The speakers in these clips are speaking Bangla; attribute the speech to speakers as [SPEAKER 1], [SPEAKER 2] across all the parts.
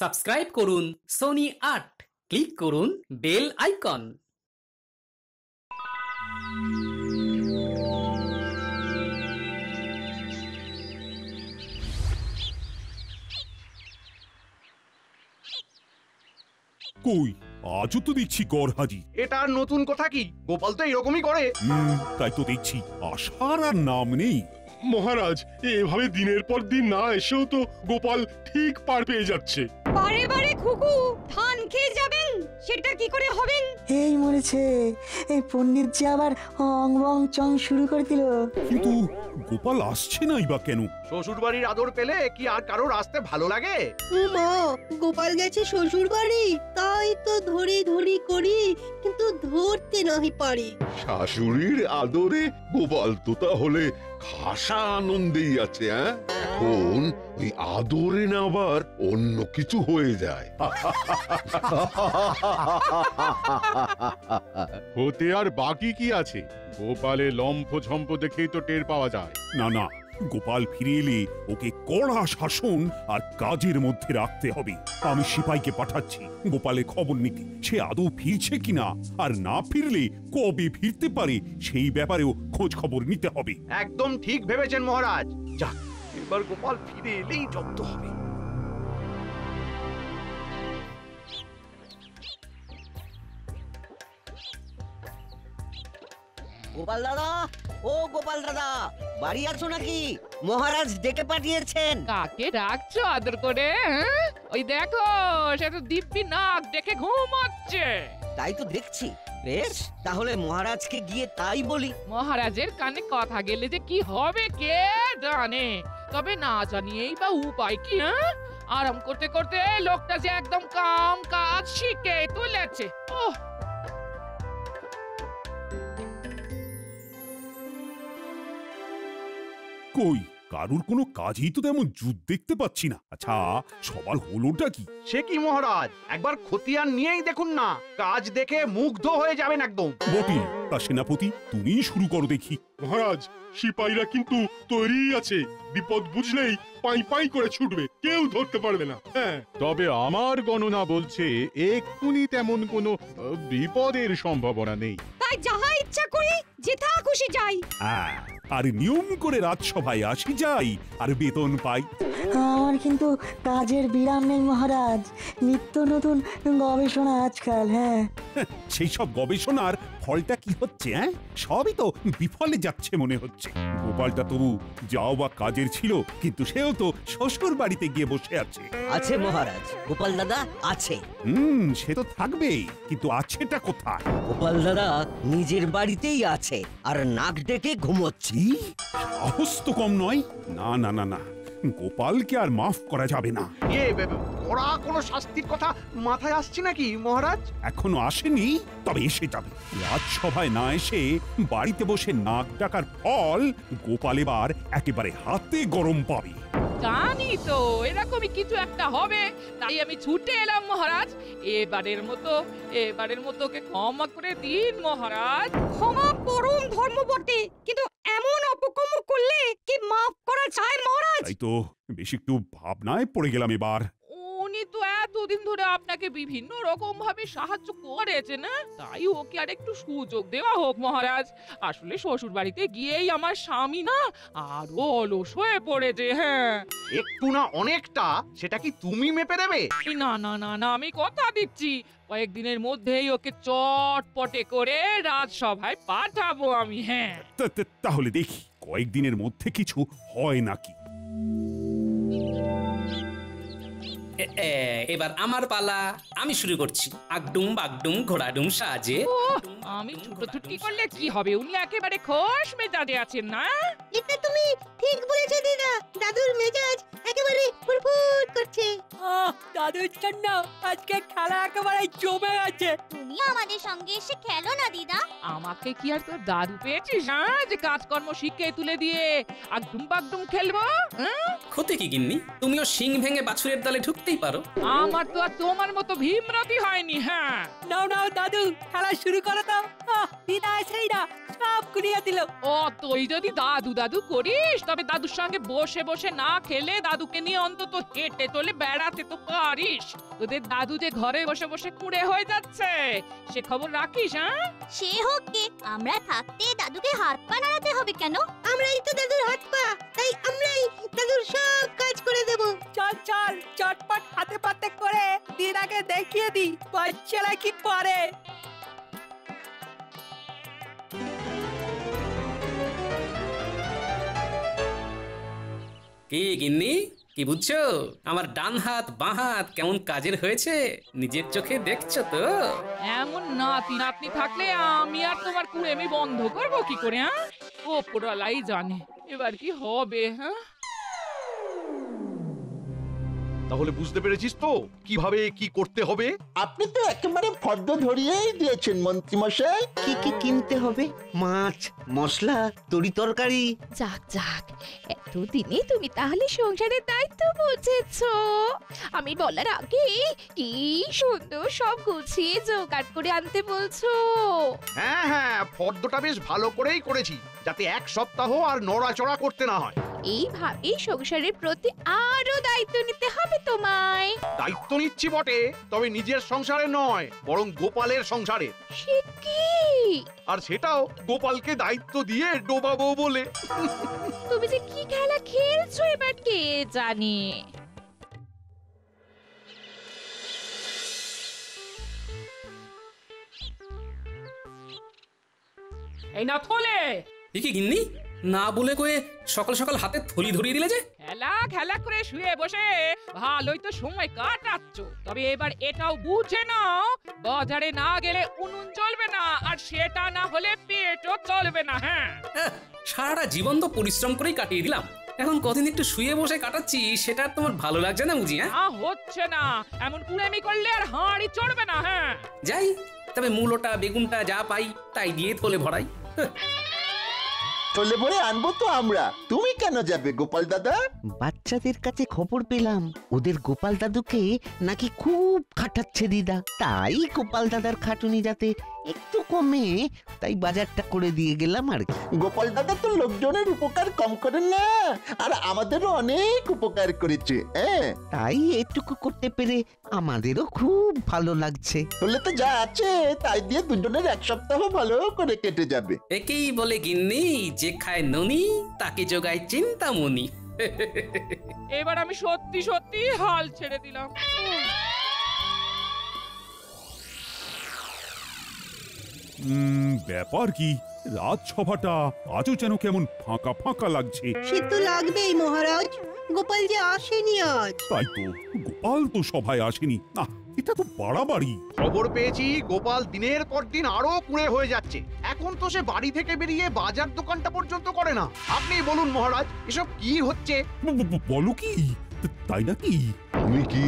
[SPEAKER 1] সাবস্ক্রাইব করুন সোনি ৮, ক্লিক করুন বেল আইকন।
[SPEAKER 2] কই আজও তো দেখছি গড় হাজির।
[SPEAKER 3] এটা আর নতুন কথা কি? গোপাল তো এরকমই করে।
[SPEAKER 2] তাই তো দেখছি আসার আর নাম নেই।
[SPEAKER 4] মহারাজ, এভাবে দিনের পর দিন না এসেও তো গোপাল ঠিক পার পেয়ে যাচ্ছে।
[SPEAKER 5] বারে বারে খুকু ধান খেয়ে যাবেন, সেটা কি করে হবেন?
[SPEAKER 6] এই মরেছে, এই পণ্ডিত যে আবার অং বং চং শুরু করে দিল।
[SPEAKER 2] কিন্তু গোপাল আসছে নাই বা কেন?
[SPEAKER 3] শ্বশুর বাড়ির আদর পেলে কি আর কারোর আসতে ভালো লাগে?
[SPEAKER 7] মা, গোপাল গেছে শ্বশুর বাড়ি, তাই তো ধরি ধরি করি, কিন্তু ধরতে নাহি পারি।
[SPEAKER 8] শাশুড়ির আদরে গোপাল তো তাহলে খাসা আনন্দেই আছে। এখন এই আদরে না আবার অন্য কিছু হয়ে যায়।
[SPEAKER 4] হতে আর বাকি কি আছে? গোপালের লম্ফ ঝম্প দেখেই তো টের পাওয়া যায়।
[SPEAKER 2] না না, গোপাল ফিরে এলে ওকে কড়া শাসন আর কাজের মধ্যে রাখতে হবে। আমি সিপাইকে পাঠাচ্ছি গোপালের খবর নিতে, সে আদৌ ফিরছে কিনা, আর না ফিরলে কবে ফিরতে পারে সেই ব্যাপারেও খোঁজ খবর নিতে হবে।
[SPEAKER 3] একদম ঠিক ভেবেছেন মহারাজ। যাক, এবার গোপাল ফিরে এলেই জব্দ হবে।
[SPEAKER 9] গোপাল দাদা, ও গোপাল দাদা, বাড়ি আছো নাকি? মহারাজ ডেকে পাঠিয়েছেন।
[SPEAKER 10] কাকে ডাকছো আদর করে? ওই দেখো, সে তো দিব্যি নাক ডেকে ঘুমাচ্ছে।
[SPEAKER 9] তাই তো দেখছি। বেশ, তাহলে মহারাজকে গিয়ে তাই বলি।
[SPEAKER 10] মহারাজের কানে কথা গেলে যে কি হবে কে জানে। তবে না জানিয়েই বা উপায় কি? আরাম করতে করতে লোকটা যে একদম কাম কাজ শিখে তুলেছে। ওহ,
[SPEAKER 2] কই কারুর কোনো কাজই তো তেমন জুত দেখতে পাচ্ছি না। আচ্ছা, সবার হলোটা কি?
[SPEAKER 3] সে কি মহারাজ, একবার খতিয়ান নিয়েই দেখুন না, কাজ দেখে মুগ্ধ হয়ে যাবেন একদম।
[SPEAKER 2] বটে, তা সেনাপতি তুমি শুরু করো দেখি।
[SPEAKER 4] মহারাজ, সিপাহীরা কিন্তু তৈরি আছে, বিপদ বুঝলেই পাই পাই করে ছুটবে, কেউ ধরতে পারবে না। তবে আমার গণনা বলছে এক্ষুনি তেমন কোনো বিপদের সম্ভাবনা নেই।
[SPEAKER 5] তাই যাহা ইচ্ছা করি যেথা খুশি যাই।
[SPEAKER 2] আর নিয়ম করে রাজসভায় আসি যাই আর বেতন পাই।
[SPEAKER 6] আমার কিন্তু কাজের বিরাম নেই মহারাজ, নিত্য নতুন গবেষণা আজকাল।
[SPEAKER 2] সেই সব গবেষণার ফলটা কি হচ্ছে? সবই তো বিফলে যাচ্ছে মনে হচ্ছে। গোপালটা তবু যাও বা কাজের ছিল, কিন্তু সেও তো শ্বশুর বাড়িতে গিয়ে বসে আছে।
[SPEAKER 9] আছে মহারাজ, গোপাল দাদা আছে।
[SPEAKER 2] সে তো থাকবেই, কিন্তু আছেটা কোথায়?
[SPEAKER 9] গোপাল দাদা নিজের বাড়িতেই আছে আর নাক ডেকে ঘুমোচ্ছে।
[SPEAKER 2] সাহস তো কম নয়। না না না না, গোপালকে আর মাফ করা যাবে না।
[SPEAKER 3] ওরা কোনো শাস্তির কথা মাথায় আসছে নাকি মহারাজ?
[SPEAKER 2] এখনো আসেনি, তবে এসে যাবে। রাজসভায় না এসে বাড়িতে বসে নাক ডাকার ফল গোপাল এবার একেবারে হাতে গরম পাবে।
[SPEAKER 10] জানি তো এরকমই কিছু একটা হবে, তাই আমি ছুটে এলাম মহারাজ। এবারের মতো ওকে ক্ষমা করে দিন মহারাজ।
[SPEAKER 5] ক্ষমা পরম ধর্ম বটে, কিন্তু এমন অপকর্ম করলে কি মাফ করা যায় মহারাজ?
[SPEAKER 2] তাই তো বেশ একটু ভাবনায় পড়ে গেলাম এবার।
[SPEAKER 10] উনি তো এতদিন ধরে আপনাকে বিভিন্ন রকম ভাবে সাহায্য করেছে না, তাই ওকে আর একটু সুযোগ দেওয়া হোক মহারাজ। আসলে শ্বশুর বাড়িতে গিয়েই আমার স্বামী না আরো অলস হয়ে পড়েছে।
[SPEAKER 3] একটু না অনেকটা, সেটা কি তুমি মেপে দেবে?
[SPEAKER 10] না না না না, আমি কথা দিচ্ছি কয়েকদিনের মধ্যেই ওকে চটপটে করে রাজসভায় পাঠাবো আমি।
[SPEAKER 2] তাহলে দেখি কয়েকদিনের মধ্যে কিছু হয় নাকি।
[SPEAKER 1] এবার আমার পালা, আমি শুরু করছি। আগডুম বাগডুম ঘোড়াডুম সাজে।
[SPEAKER 10] আমি ছুটোছুটি করলে কি হবে? উনি একেবারে খোশ মেজাজে আছেন না?
[SPEAKER 7] এটা তুমি ঠিক বলেছো দিদা, দাদুর মেজাজ একেবারে ফুরফুর করছে।
[SPEAKER 11] দাদুর জন্য আজকে খেলা একেবারে জমে গেছে।
[SPEAKER 12] তুমি আমাদের সঙ্গে এসে খেলো না দিদা।
[SPEAKER 10] আমাকে কি আর তোর দাদু পেয়েছিস যে কাজকর্ম শিখে তুলে দিয়ে আগডুম বাগডুম খেলবো?
[SPEAKER 1] ক্ষতি কি গিন্নি, তুমিও শিং ভেঙে বাছুরের দলে ঢুকতেই পারো।
[SPEAKER 10] আমার তো আর তোমার মতো ভীমরতি হয়নি।
[SPEAKER 11] নাও নাও দাদু, খেলা শুরু করো তো। দিদা এসেই না সব কুড়িয়ে দিল।
[SPEAKER 10] তুই যদি দাদু দাদু করিস, তবে দাদুর সঙ্গে বসে বসে না খেলে দাদুকে নিয়ে অন্তত হেঁটে চলে বেড়াতে তো পার। পারিস? তোদের দাদু যে ঘরে বসে বসে কুঁড়ে হয়ে যাচ্ছে, সে খবর রাখিস? হ্যাঁ,
[SPEAKER 12] সে হোক গে, আমরা থাকতে দাদুকে হাত পা নাড়াতে হবে কেন?
[SPEAKER 7] আমরাই তো দাদুর হাত পা, তাই আমরাই দাদুর সব কাজ করে দেব।
[SPEAKER 11] চল চল চটপট হাতে পাতে করে দিদাকে দেখিয়ে দি বাচ্চারা কি পারে।
[SPEAKER 1] কি গিন্নি, কি বুঝছো? আমার ডান হাত বাঁ হাত কেমন কাজের হয়েছে নিজের চোখে দেখছো তো?
[SPEAKER 10] এমন নাতি নাতনি থাকলে আমি আর তোমার কুঁড়েমি বন্ধ করবো কি করে? হ্যাঁ, ওপরওয়ালাই জানে এবার কি হবে। হ্যাঁ,
[SPEAKER 3] তাহলে বুঝতে পেরেছিস তো কিভাবে কি করতে হবে?
[SPEAKER 13] আপনি তো একেবারে ফর্দ ধরিয়েই দিয়েছেন মন্ত্রী মশাই।
[SPEAKER 9] কি কি কিনতে হবে? মাছ, মশলা, তরি তরকারি।
[SPEAKER 14] যাক যাক, এতদিনে তুমি তাহলে সংসারের দায়িত্ব বুঝেছো। আমি বলার আগে কি সুন্দর সব গুছিয়ে জোগাড় করে আনতে বলছো।
[SPEAKER 3] হ্যাঁ হ্যাঁ, ফর্দটা বেশ ভালো করেই করেছি, যাতে এক সপ্তাহ আর নড়াচড়া করতে না হয়।
[SPEAKER 14] এইভাবে সংসারের প্রতি আরো দায়িত্ব নিতে হবে তোমায়।
[SPEAKER 3] দায়িত্ব নিচ্ছি বটে, তবে নিজের সংসারে নয়, বরং গোপালের সংসারে।
[SPEAKER 14] সে কি?
[SPEAKER 3] আর সেটাও গোপালকে দায়িত্ব দিয়ে ডোবাবো বলে।
[SPEAKER 14] তুমি যে কি খেলা খেলছো এবার কে জানে।
[SPEAKER 10] এই না থলে।
[SPEAKER 1] কি গিন্নি, না বলে কয়ে সকাল সকাল হাতে থলি ধরিয়ে দিলে যে?
[SPEAKER 10] খেলা খেলা করে শুয়ে বসে ভালোই তো সময় কাটাচ্ছ, তবে এবার এটাও বুঝে নাও, বাজারে না গেলে উনুন চলবে না, আর সেটা না হলে পেটও চলবে না। হ্যাঁ,
[SPEAKER 1] সারাটা জীবন তো পরিশ্রম করেই কাটিয়ে দিলাম, এখন কদিন একটু শুয়ে বসে কাটাচ্ছি, সেটা আর তোমার ভালো লাগছে না বুঝি? হ্যাঁ,
[SPEAKER 10] হচ্ছে না, এমন কুড়েমি করলে আর হাঁড়ি চড়বে না। হ্যাঁ,
[SPEAKER 1] যাই, তবে মূলোটা বেগুনটা যা পাই তাই দিয়ে থলে ভরাই।
[SPEAKER 13] চলে পরে আনবো তো আমরা, তুমি কেন যাবে গোপাল দাদা?
[SPEAKER 9] বাচ্চাদের কাছে খবর পেলাম ওদের গোপাল দাদুকে নাকি খুব খাটাচ্ছে দিদা, তাই গোপাল দাদার খাটুনি যাতে একটু কমে, তাই বাজারটা করে দিয়ে গেলাম আর কি।
[SPEAKER 13] গোপাল দাদা তো লোকজনের উপকার কম করেন না, আর আমাদেরও অনেক উপকার করেছে। হ্যাঁ,
[SPEAKER 9] তাই এটুকু করতে পেরে আমাদেরও খুব ভালো লাগছে।
[SPEAKER 13] হলে তো যা আছে তাই দিয়ে দুজনের এক সপ্তাহ ভালো করে কেটে যাবে।
[SPEAKER 1] একেই বলে গিন্নি, যে খায় ননি তাকে যোগায় চিন্তামণি।
[SPEAKER 10] এবার আমি সত্যি সত্যি হাল ছেড়ে দিলাম।
[SPEAKER 2] ব্যাপার কি, রাজসভাটা আজও যেন কেমন ফাঁকা ফাঁকা লাগছে।
[SPEAKER 7] সে তো লাগবেই মহারাজ, গোপাল যে আসেনি আজ।
[SPEAKER 2] তাই তো, গোপাল তো সভায় আসেনি। না, এটা তো বাড়াবাড়ি।
[SPEAKER 3] খবর পেয়েছি গোপাল দিনের পর দিন আরো কুঁড়ে হয়ে যাচ্ছে, এখন তো সে বাড়ি থেকে বেরিয়ে বাজার দোকানটা পর্যন্ত করে না। আপনি বলুন মহারাজ, এসব কি হচ্ছে?
[SPEAKER 2] বলো কি, তাই নাকি?
[SPEAKER 8] আমি কি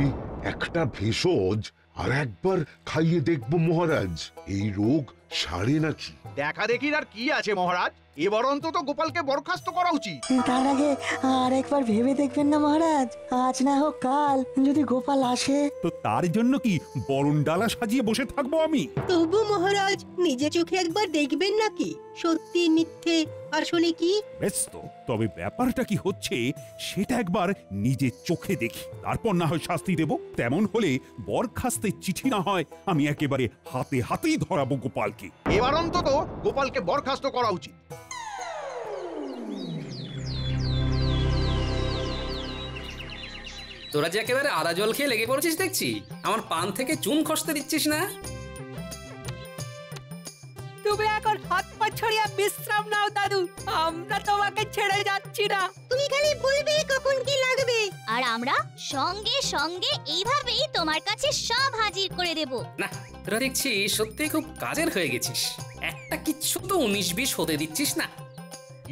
[SPEAKER 8] একটা ভেষজ আর একবার খাইয়ে দেখবো মহারাজ, এই রোগ সারে নাকি?
[SPEAKER 3] দেখা দেখির আর কি আছে মহারাজ, এবার অন্তত গোপালকে বরখাস্ত করা উচিত।
[SPEAKER 6] তার আগে আর একবার ভেবে দেখবেন না মহারাজ, আজ না হোক কাল যদি গোপাল আসে।
[SPEAKER 2] তো তার জন্য কি বরণ ডালা সাজিয়ে বসে থাকবো আমি?
[SPEAKER 7] তবু মহারাজ নিজে চোখে একবার দেখবেন নাকি সত্যি মিথ্যে আসলে কি?
[SPEAKER 2] বেশ তো, তবে ব্যাপারটা কি হচ্ছে সেটা একবার নিজে চোখে দেখি, তারপর না হয় শাস্তি দেব। তেমন হলে বরখাস্তের চিঠি না হয় আমি একেবারে হাতে হাতেই ধরাবো গোপালকে।
[SPEAKER 3] এবার অন্তত গোপালকে বরখাস্ত করা উচিত।
[SPEAKER 1] তোরা যে একেবারে আদা জল খেয়ে লেগে পড়েছিস দেখছি, আমার পান থেকে চুন খসতে দিচ্ছিস না।
[SPEAKER 11] তুমি এখন হাত পা ছড়িয়ে বিশ্রাম নাও দাদু, আমরা তোমাকে ছেড়ে যাচ্ছি না।
[SPEAKER 7] তুমি খালি বলবে কখন কি লাগবে,
[SPEAKER 12] আর আমরা সঙ্গে সঙ্গে এইভাবেই তোমার কাছে সব হাজির করে দেব।
[SPEAKER 1] না, তোরা দেখছি সত্যি খুব কাজের হয়ে গেছিস, একটা কিচ্ছু তো 19-20 হতে দিচ্ছিস না।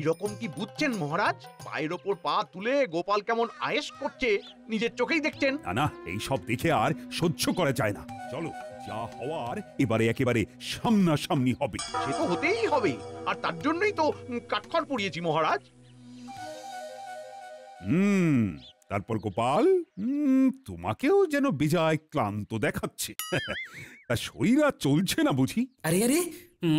[SPEAKER 3] এরকম কি বুঝছেন মহারাজ? পায়ের ওপর পা তুলে গোপাল কেমন আয়েশ করছে নিজের চোখেই দেখছেন।
[SPEAKER 2] না না, এই সব দেখে আর সহ্য করা যায় না। চলো, যা হওয়ার এবারে একেবারে সামনাসামনি হবে।
[SPEAKER 3] সে তো হতেই হবে, আর তার জন্যই তো কাঠখড় পুড়িয়েছি মহারাজ।
[SPEAKER 2] তারপর গোপাল, তোমাকেও যেন বেজায় ক্লান্ত দেখাচ্ছে। তা শরীর আর চলছে না বুঝি?
[SPEAKER 1] আরে আরে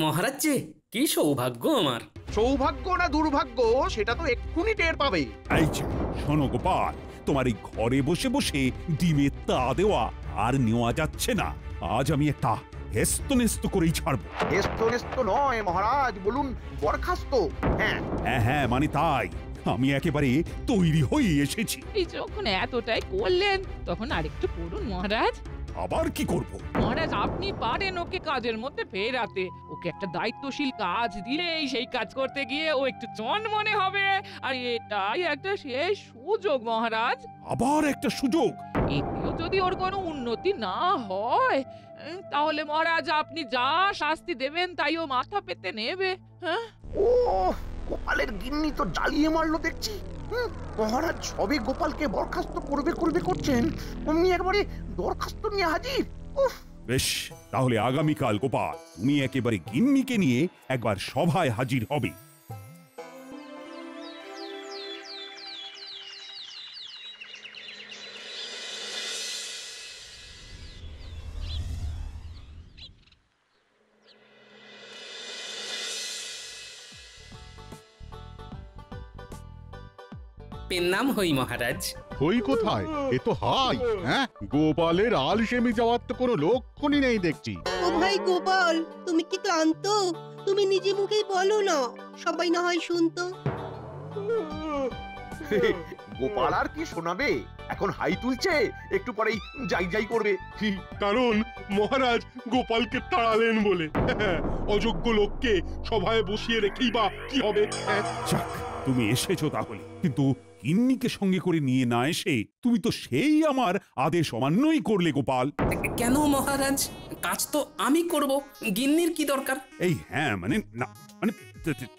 [SPEAKER 1] মহারাজ, যে কি সৌভাগ্য আমার।
[SPEAKER 3] সৌভাগ্য না দুর্ভাগ্য সেটা তো এক্ষুনি টের পাবে।
[SPEAKER 2] এই যে, শোনো গোপাল, তোমার এই ঘরে বসে বসে ডিমে তা দেওয়া আর নেওয়া যাচ্ছে না। আজ আমি একটা হেস্তনেস্ত করেই ছাড়বো।
[SPEAKER 3] হেস্তনেস্ত নয় মহারাজ, বলুন বরখাস্ত। হ্যাঁ
[SPEAKER 2] হ্যাঁ হ্যাঁ, মানে তাই, আমি একেবারে তৈরি হয়ে এসেছি।
[SPEAKER 10] এই যখন এতটাই করলেন তখন আরেকটু করুন মহারাজ।
[SPEAKER 2] আবার কি করব?
[SPEAKER 10] মহারাজ আপনি পারেন ওকে কাজের মধ্যে ফেরাতে। ওকে একটা দায়িত্বশীল কাজ দিলেই সেই কাজ করতে গিয়ে ও একটু মনে হবে। আর এটাই একটা শেষ সুযোগ মহারাজ।
[SPEAKER 2] আবার একটা সুযোগ?
[SPEAKER 10] এতেও যদি ওর কোনো উন্নতি না হয় তাহলে মহারাজ আপনি যা শাস্তি দেবেন তাই ও মাথা পেতে নেবে। হ্যাঁ,
[SPEAKER 3] ও গোপালের গিন্নি তো জ্বালিয়ে মারলো দেখছি। মহারাজ সবে গোপালকে বরখাস্ত করবে করছেন, অমনি একবারে দরখাস্ত নিয়ে হাজির।
[SPEAKER 2] বেশ, তাহলে আগামীকাল গোপাল তুমি একেবারে গিন্নিকে নিয়ে একবার সভায় হাজির হবে।
[SPEAKER 1] পেন্নাম হই মহারাজ।
[SPEAKER 4] হই কোথায়? এ তো হাই। হ্যাঁ, গোপালের আলসেমি যাওয়ার তো কোনো লক্ষণই নেই দেখছি।
[SPEAKER 7] ও ভাই গোপাল, তুমি কি ক্লান্ত? তুমি নিজে মুখেই বলো না, সবাই না হয় শুনতো।
[SPEAKER 3] গোপাল আর কি শোনাবে, এখন হাই তুলছে, একটু পরেই যাই করবে।
[SPEAKER 4] কারণ মহারাজ গোপালকে তাড়ালেন বলে। অযোগ্য লোককে সভায় বসিয়ে রেখেই বা কি হবে?
[SPEAKER 2] যাক, তুমি এসেছো তাহলে, কিন্তু গিন্নিকে সঙ্গে করে নিয়ে না এসে তুমি তো সেই আমার আদেশ অমান্যই করলে গোপাল।
[SPEAKER 1] কেন মহারাজ? কাজ তো আমি করব, গিন্নির কি দরকার?
[SPEAKER 2] এই হ্যাঁ, মানে না, মানে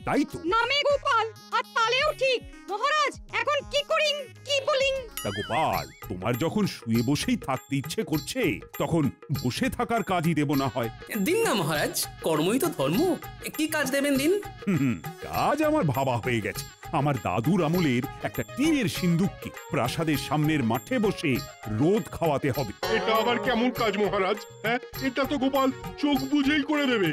[SPEAKER 2] তাই তো।
[SPEAKER 5] নামে গোপাল আর তালেও ঠিক। মহারাজ এখন কি করিং, কি বলিং?
[SPEAKER 2] তা গোপাল, তোমার যখন শুয়ে বসেই থাকতে ইচ্ছে করছে তখন বসে থাকার কাজই দেব না হয়।
[SPEAKER 1] দিন না মহারাজ, কর্মই তো ধর্ম। কি কাজ দেবেন দিন?
[SPEAKER 2] কাজ আমার ভাবা হয়ে গেছে। আমার দাদুর আমলের একটা টিনের সিন্দুককে প্রাসাদের সামনের মাঠে বসে রোদ খাওয়াতে হবে।
[SPEAKER 4] এটা আবার কেমন কাজ মহারাজ? হ্যাঁ, এটা তো গোপাল চোখ বুঝেই করে দেবে।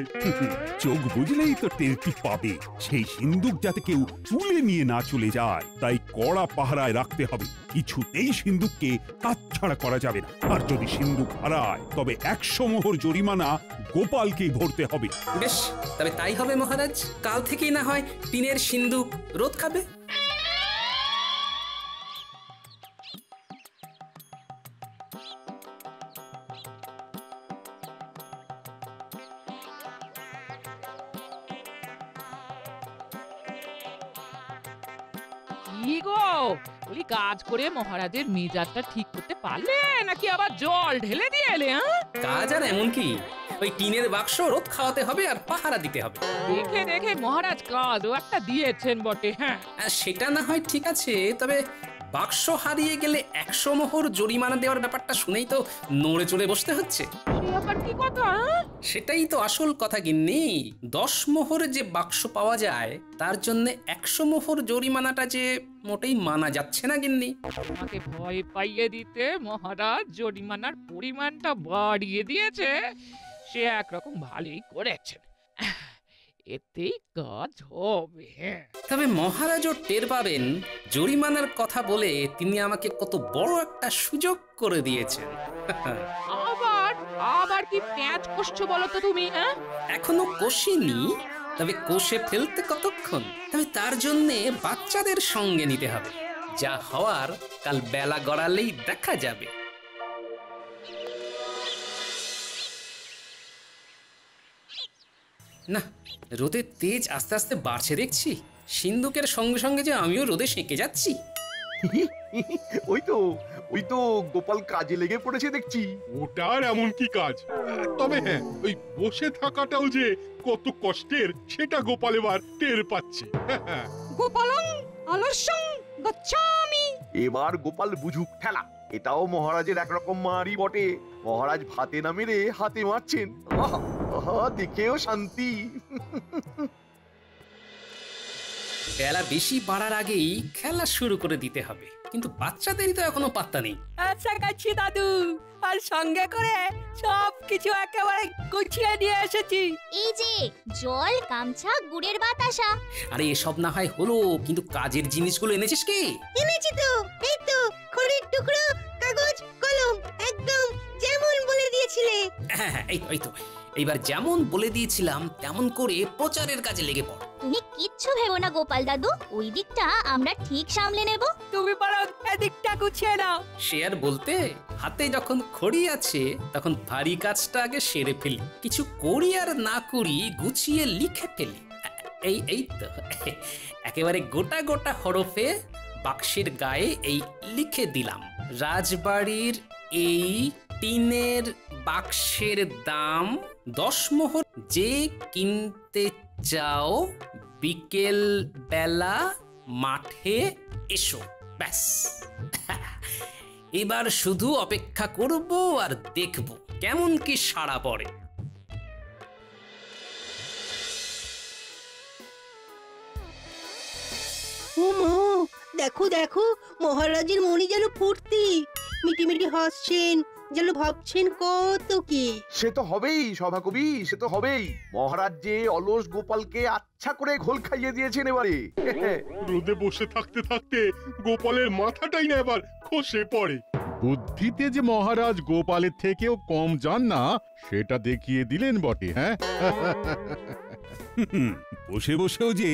[SPEAKER 2] চোখ বুঝলেই তো টেরটি পাবে। সেই সিন্দুক যাতে কেউ তুলে নিয়ে না চলে যায়, তাই কড়া পাহারায় রাখতে হবে। কিছুতেই সিন্দুককে কাটছাড়া করা যাবে না। আর যদি সিন্দুক হারায় তবে 100 মোহর জরিমানা গোপালকেই ভরতে হবে।
[SPEAKER 1] বেশ, তবে তাই হবে মহারাজ। কাল থেকেই না হয় টিনের সিন্দুক রোদ খাবে।
[SPEAKER 10] কি গো, ওই কাজ করে মহারাজের মেজাজটা ঠিক করতে পারলে নাকি আবার জল ঢেলে দিয়ে এলে?
[SPEAKER 1] কাজ আর এমন কি, ওই টিনের বাক্স রোদ খাওয়াতে হবে আর পাহারা দিতে হবে।
[SPEAKER 10] দেখে দেখে মহারাজ কাজও একটা দিয়েছেন বটে। হ্যাঁ,
[SPEAKER 1] সেটা না হয় ঠিক আছে, তবে বাক্স হারিয়ে গেলে 100 মোহর জরিমানা দেওয়ার ব্যাপারটা শুনেই তো নড়ে চড়ে বসতে হচ্ছে।
[SPEAKER 10] আবার কি কথা?
[SPEAKER 1] সেটাই তো আসল কথা গিন্নি। 10 মোহরে যে বাক্স পাওয়া যায় তার জন্য 100 মোহর জরিমানাটা যে মোটেই মানা যাচ্ছে না গিন্নি।
[SPEAKER 10] আমাকে ভয় পাইয়ে দিতে মহারাজ জরিমানার পরিমাণটা বাড়িয়ে দিয়েছে, সে একরকম ভালোই করেছেন। এতেই কাজ হবে।
[SPEAKER 1] তবে মহারাজও টের পাবেন জরিমানার কথা বলে তিনি আমাকে কত বড় একটা সুযোগ করে দিয়েছেন।
[SPEAKER 10] আবার কি প্যাঁচ কষছো বলো তো তুমি?
[SPEAKER 1] এখনো কষিনি, তবে কষে ফেলতে কতক্ষণ। তবে তার জন্য বাচ্চাদের সঙ্গে নিতে হবে। যা হওয়ার কাল বেলা গড়ালেই দেখা যাবে। না, রোদের তেজ আস্তে আস্তে বাড়ছে দেখছি। সিন্দুকের সঙ্গে সঙ্গে যে আমিও রোদে সেঁকে যাচ্ছি।
[SPEAKER 3] ওই তো গোপাল কাজে লেগে পড়েছে দেখছি।
[SPEAKER 4] ওটার এমন কি কাজ? তবে হ্যাঁ, ওই বসে থাকাটাও যে কত কষ্টের সেটা গোপাল এবার টের পাচ্ছে।
[SPEAKER 5] গোপালং আলস্যং গচ্ছামি।
[SPEAKER 3] এবার গোপাল বুঝুক ঠেলা। এটাও মহারাজের একরকম মারি বটে। মহারাজ ভাতে না মেরে হাতে মারছেন, দেখেও শান্তি।
[SPEAKER 1] বেলা বেশি বাড়ার আগেই খেলা শুরু করে দিতে হবে, কিন্তু বাচ্চাদেরই তো এখনো পাত্তা নেই।
[SPEAKER 11] আচ্ছা কাছি দাদু, আর সঙ্গে করে সব কিছু একেবারে গুছিয়ে নিয়ে এসেছি।
[SPEAKER 12] এই যে জল, গামছা, গুড়ের বাতাসা।
[SPEAKER 1] আরে এসব না হয় হলো, কিন্তু কাজের জিনিসগুলো এনেছিস কি?
[SPEAKER 7] এনেছি তো, এই তো খড়ির টুকরো, কাগজ, কলম, একদম যেমন বলে দিয়েছিলে।
[SPEAKER 1] হ্যাঁ, এই তো এইবার যেমন বলে দিয়েছিলাম তেমন করে প্রচারের কাজে লেগে পড়।
[SPEAKER 12] তুমি কিচ্ছু ভেবো না গোপাল দাদু, ওই দিকটা আমরা ঠিক সামলে নেব।
[SPEAKER 11] তুমি বরং এদিকটা গুছিয়ে নাও।
[SPEAKER 1] সে আর বলতে, হাতে যখন খড়ি আছে তখন ভারী কাজটা আগে সেরে ফেলি, কিছু করি আর না করি গুছিয়ে লিখে ফেলি। এই তো একেবারে গোটা গোটা হরফে বাক্সের গায়ে এই লিখে দিলাম, রাজবাড়ির এই টিনের বাক্সের দাম 10 মোহর, যে কিনতে চাও বিকেল বেলা মাঠে এসো। ব্যাস, এবার শুধু অপেক্ষা করব আর দেখব কেমন কি সাড়া পড়ে।
[SPEAKER 7] ও মা, দেখো দেখো, মহারাজের মনি যেন ফুর্তি, মিটিমিটি হাসছেন, যেন ভাবছেন কত কি।
[SPEAKER 3] সে তো হবেই সভাকবি, সে তো হবেই। মহারাজ যে অলস গোপালকে আচ্ছা করে ঘোল খাইয়ে দিয়েছেন এবারে।
[SPEAKER 4] রোদে বসে থাকতে থাকতে গোপালের মাথাটাই না এবার খসে পড়ে। বুদ্ধিতে যে মহারাজ গোপালের থেকেও কম যান না সেটা দেখিয়ে দিলেন বটে। হ্যাঁ,
[SPEAKER 2] বসে বসেও যে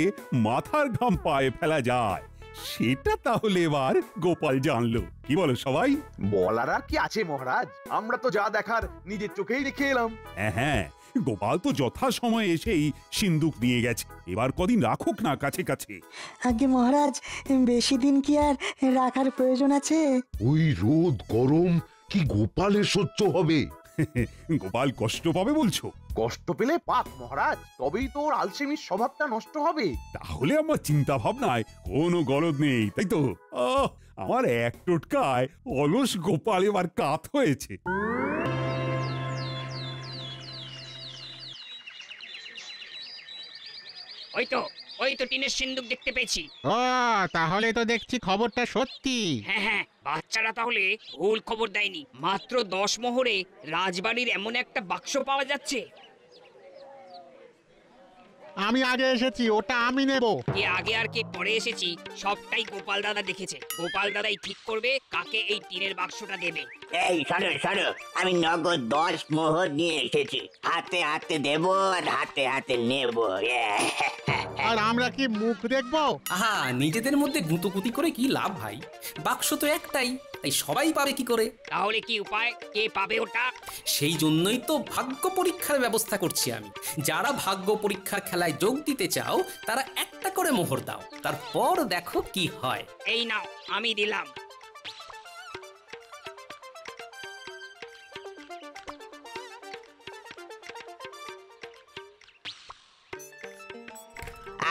[SPEAKER 2] মাথার ঘাম পায়ে ফেলা যায় সেটা তাহলে এবার গোপাল জানলো। কি বলো সবাই?
[SPEAKER 3] বলার আর কি আছে মহারাজ, আমরা তো যা দেখার নিজের চোখেই দেখে এলাম।
[SPEAKER 2] হ্যাঁ, গোপাল তো যথা সময় এসেই সিন্দুক নিয়ে গেছে, এবার কদিন রাখুক না কাছে কাছে।
[SPEAKER 6] আগে মহারাজ, বেশি দিন কি আর রাখার প্রয়োজন আছে?
[SPEAKER 8] ওই রোদ গরম কি গোপালের সহ্য হবে?
[SPEAKER 2] গোপাল কষ্ট পাবে বলছো?
[SPEAKER 3] কষ্ট পেলে পাক মহারাজ, তবেই তো ওর আলসেমির স্বভাবটা নষ্ট হবে।
[SPEAKER 2] তাহলে আমার চিন্তা ভাবনায় কোনো গলদ নেই, তাই তো? আমার এক টোটকায় অলস গোপাল এবার কাত হয়েছে।
[SPEAKER 15] ওই তো টিনের সিন্দুক দেখতে পেয়েছি।
[SPEAKER 16] ও, তাহলে তো দেখছি খবরটা সত্যি।
[SPEAKER 15] হ্যাঁ, বাচ্চারা তাহলে ভুল খবর দেয়নি। মাত্র 10 মোহরে রাজবাড়ির এমন একটা বাক্স পাওয়া যাচ্ছে।
[SPEAKER 16] আমি আগে এসেছি, ওটা আমি নেব।
[SPEAKER 15] কে আগে আর কে পরে এসেছি সবটাই গোপাল দাদা দেখেছে। গোপাল দাদাই ঠিক করবে কাকে এই টিনের বাক্সটা দেবে।
[SPEAKER 17] এই শোনো, আমি নগদ 10 মোহর নিয়ে এসেছি। হাতে হাতে দেব আর হাতে হাতে নেব।
[SPEAKER 16] আর আমরা কি মুখ দেখবো?
[SPEAKER 1] আহা, নিজেদের মধ্যে গুঁতোগুতি করে কি লাভ ভাই? বাক্স তো একটাই, তাই সবাই পাবে কি করে?
[SPEAKER 15] তাহলে কি উপায়, কে পাবে ওটা?
[SPEAKER 1] সেই জন্যই তো ভাগ্য পরীক্ষার ব্যবস্থা করছি আমি। যারা ভাগ্য পরীক্ষার খেলায় যোগ দিতে চাও তারা একটা করে মোহর দাও, তারপর দেখো কি হয়।
[SPEAKER 15] এই নাও, আমি দিলাম।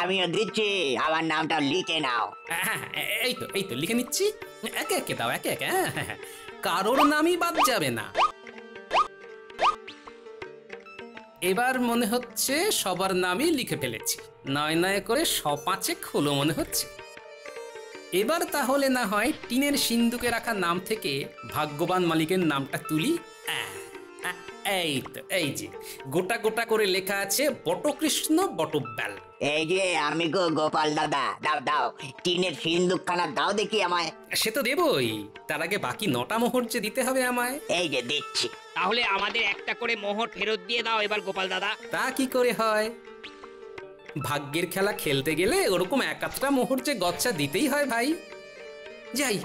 [SPEAKER 17] আমিও দিচ্ছি, আমার নামটা লিখে নাও।
[SPEAKER 1] এই তো লিখে নিচ্ছি। একে একে দাও, একে একে। কারোর নামই বাদ যাবে না। এবার মনে হচ্ছে সবার নামই লিখে ফেলেছি। 9 করে 5 হলো মনে হচ্ছে। এবার তাহলে না হয় টিনের সিন্দুকে রাখা নাম থেকে ভাগ্যবান মালিকের নামটা তুলি। এই যে গোটা গোটা করে লেখা আছে বটকৃষ্ণ বটব্যাল।
[SPEAKER 17] এই যে আমি গো গোপাল দাদা, দাও টিনের সিন্দুকখানা দাও দেখি আমায়।
[SPEAKER 1] সে তো দেবই, তার আগে বাকি 9টা মোহর যে দিতে হবে আমায়।
[SPEAKER 17] এই যে দিচ্ছি।
[SPEAKER 15] তাহলে আমাদের একটা করে মোহর ফেরত দিয়ে দাও এবার গোপাল দাদা।
[SPEAKER 1] তা কি করে হয়? ভাগ্যের খেলা খেলতে গেলে ওরকম 1-8টা মোহর যে গচ্ছা দিতেই হয় ভাই। যাই,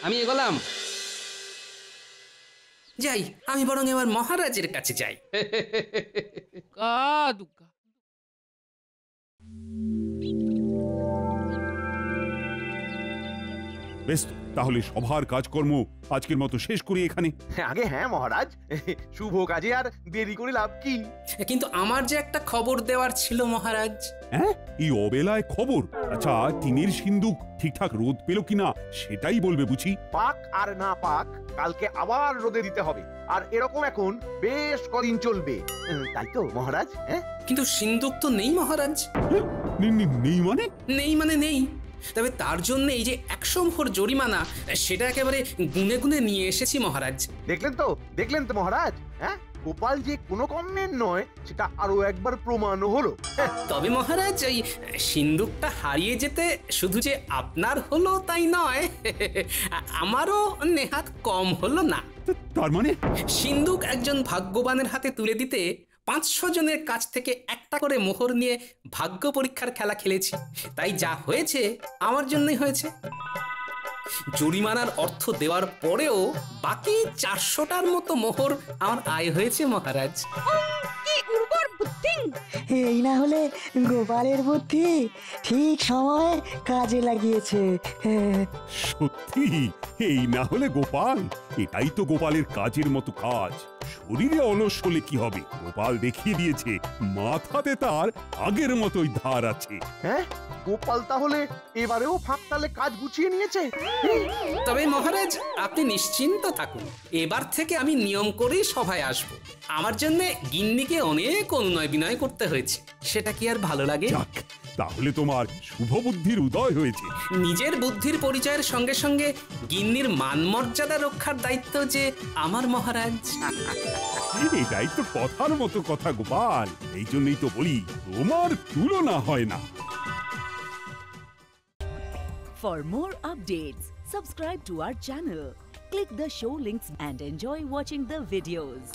[SPEAKER 1] আমি এগোলাম। যাই, আমি বরং এবার মহারাজের কাছে যাই।
[SPEAKER 2] বেশ, তাহলে সভার কাজকর্ম আজকের মতো শেষ করি এখানে।
[SPEAKER 3] আগে হ্যাঁ মহারাজ, শুভ কাজে আর দেরি করে লাভ কি?
[SPEAKER 1] কিন্তু আমার যে একটা খবর দেওয়ার ছিল মহারাজ।
[SPEAKER 2] হ্যাঁ, এই অবেলায় খবর? আচ্ছা, টিনের সিন্দুক ঠিকঠাক রোদ পেল কিনা সেটাই বলবে বুঝি।
[SPEAKER 3] পাক আর না পাক, কালকে আবার রোদে দিতে হবে। আর এরকম এখন বেশ কদিন চলবে, তাই তো মহারাজ?
[SPEAKER 1] কিন্তু সিন্দুক তো নেই মহারাজ।
[SPEAKER 2] নেই মানে?
[SPEAKER 1] নেই মানে নেই। তবে তার জন্য এই যে 100 মোহর জরিমানা সেটা একেবারে গুনে গুনে নিয়ে এসেছি মহারাজ।
[SPEAKER 3] দেখলেন তো মহারাজ, হ্যাঁ গোপাল যে কোনো কমের নয় সেটা আরো একবার প্রমাণ হলো।
[SPEAKER 1] তবে মহারাজ এই সিন্দুকটা হারিয়ে যেতে শুধু যে আপনার হলো তাই নয়, আমারও নেহাত কম হলো না।
[SPEAKER 2] তার মানে
[SPEAKER 1] সিন্দুক একজন ভাগ্যবানের হাতে তুলে দিতে 500 জনের কাছ থেকে একটা করে মোহর নিয়ে ভাগ্য পরীক্ষার খেলা খেলেছি, তাই যা হয়েছে আমার জন্যই হয়েছে। জরিমানার অর্থ দেওয়ার পরেও বাকি 400টার মতো মোহর আমার আয় হয়েছে মহারাজ।
[SPEAKER 5] কি উর্বর বুদ্ধি!
[SPEAKER 6] এই না হলে গোপালের বুদ্ধি ঠিক সময়ে কাজে লাগিয়েছে।
[SPEAKER 2] সত্যি এই না হলে গোপাল, এটাই তো গোপালের কাজের মতো কাজ। শরীরে অলস হলে কি হবে, গোপাল দেখিয়ে দিয়েছে মাথাতে তার আগের মতোই ধার আছে।
[SPEAKER 3] হ্যাঁ গোপাল তাহলে এবারেও ফাঁকতালে কাজ গুছিয়ে নিয়েছে।
[SPEAKER 1] তবে মহারাজ আপনি নিশ্চিন্ত থাকুন, এবার থেকে আমি নিয়ম করেই সভায় আসব। আমার জন্য গিন্নিকে অনেক অনুনয় বিনয় করতে হয়েছে, সেটা কি আর ভালো লাগে?
[SPEAKER 2] তাহলে তোমার শুভ বুদ্ধির উদয় হয়েছে।
[SPEAKER 1] নিজের বুদ্ধির পরিচয়ের সঙ্গে সঙ্গে গিন্নির মান মর্যাদা রক্ষার দায়িত্ব যে আমার মহারাজ।
[SPEAKER 2] এটাই তো কথার মতো কথা গোপাল, এই জন্যই তো বলি তোমার তুলনা হয় না।
[SPEAKER 18] For more updates, subscribe to our channel, click the show links and enjoy watching the videos.